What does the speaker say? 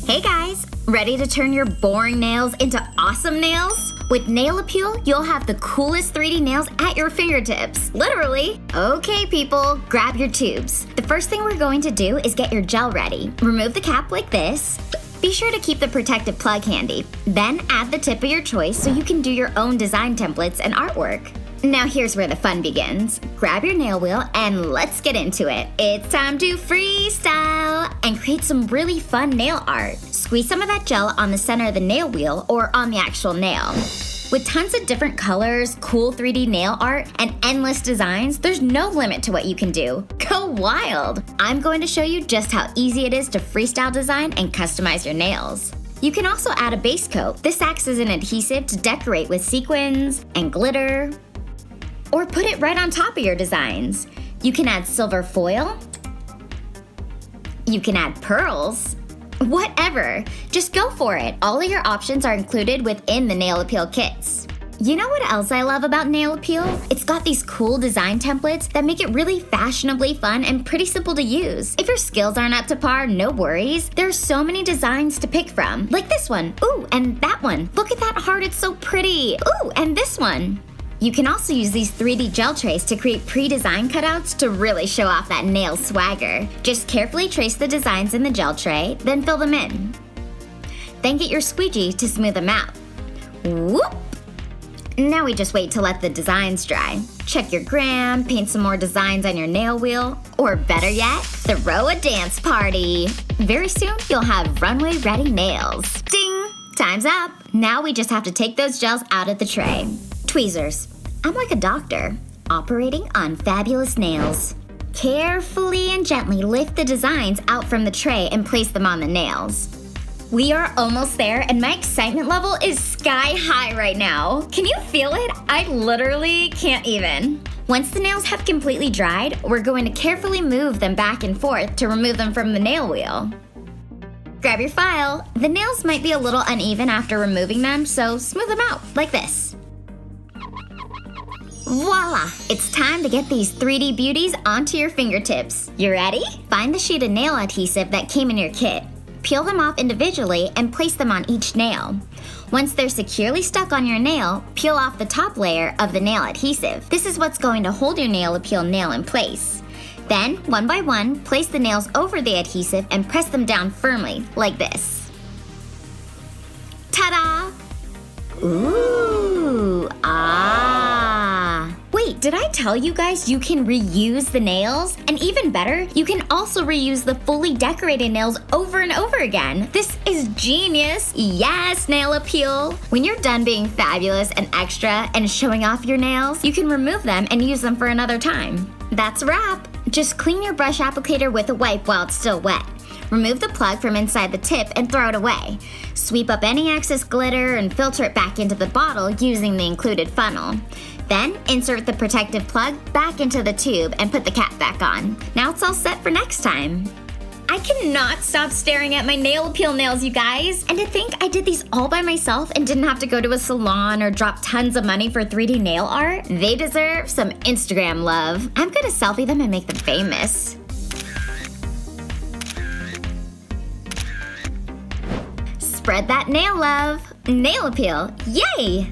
Hey guys, ready to turn your boring nails into awesome nails? With Nail Appeal, you'll have the coolest 3D nails at your fingertips. Literally. Okay, people, grab your tubes. The first thing we're going to do is get your gel ready. Remove the cap like this. Be sure to keep the protective plug handy. Then add the tip of your choice so you can do your own design templates and artwork. Now here's where the fun begins. Grab your nail wheel and let's get into it. It's time to freestyle and create some really fun nail art. Squeeze some of that gel on the center of the nail wheel or on the actual nail. With tons of different colors, cool 3D nail art, and endless designs, there's no limit to what you can do. Go wild! I'm going to show you just how easy it is to freestyle design and customize your nails. You can also add a base coat. This acts as an adhesive to decorate with sequins and glitter, or put it right on top of your designs. You can add silver foil. You can add pearls. Whatever, just go for it. All of your options are included within the Nail Appeal kits. You know what else I love about Nail Appeal? It's got these cool design templates that make it really fashionably fun and pretty simple to use. If your skills aren't up to par, no worries. There are so many designs to pick from, like this one. Ooh, and that one. Look at that heart, it's so pretty. Ooh, and this one. You can also use these 3D gel trays to create pre-designed cutouts to really show off that nail swagger. Just carefully trace the designs in the gel tray, then fill them in. Then get your squeegee to smooth them out. Whoop! Now we just wait to let the designs dry. Check your gram, paint some more designs on your nail wheel, or better yet, throw a dance party. Very soon, you'll have runway-ready nails. Ding! Time's up! Now we just have to take those gels out of the tray. Tweezers. I'm like a doctor, operating on fabulous nails. Carefully and gently lift the designs out from the tray and place them on the nails. We are almost there and my excitement level is sky high right now. Can you feel it? I literally can't even. Once the nails have completely dried, we're going to carefully move them back and forth to remove them from the nail wheel. Grab your file. The nails might be a little uneven after removing them, so smooth them out like this. Voila! It's time to get these 3D beauties onto your fingertips. You ready? Find the sheet of nail adhesive that came in your kit. Peel them off individually and place them on each nail. Once they're securely stuck on your nail, peel off the top layer of the nail adhesive. This is what's going to hold your Nail Appeal nail in place. Then, one by one, place the nails over the adhesive and press them down firmly, like this. Ta-da! Ooh, Wait, did I tell you guys you can reuse the nails? And even better, you can also reuse the fully decorated nails over and over again. This is genius. Yes, Nail Appeal. When you're done being fabulous and extra and showing off your nails, you can remove them and use them for another time. That's a wrap. Just clean your brush applicator with a wipe while it's still wet. Remove the plug from inside the tip and throw it away. Sweep up any excess glitter and filter it back into the bottle using the included funnel. Then, insert the protective plug back into the tube and put the cap back on. Now it's all set for next time. I cannot stop staring at my Nail Appeal nails, you guys. And to think I did these all by myself and didn't have to go to a salon or drop tons of money for 3D nail art. They deserve some Instagram love. I'm gonna selfie them and make them famous. Spread that nail love. Nail Appeal, yay!